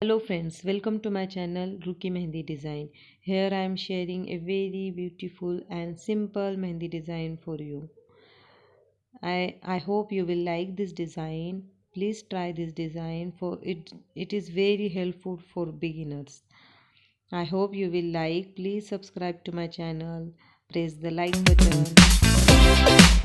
Hello friends, welcome to my channel Ruki Mehndi Design. Here I am sharing a very beautiful and simple mehndi design for you. I hope you will like this design. Please try this design for it is very helpful for beginners. I hope you will like. Please subscribe to my channel. Press the like button.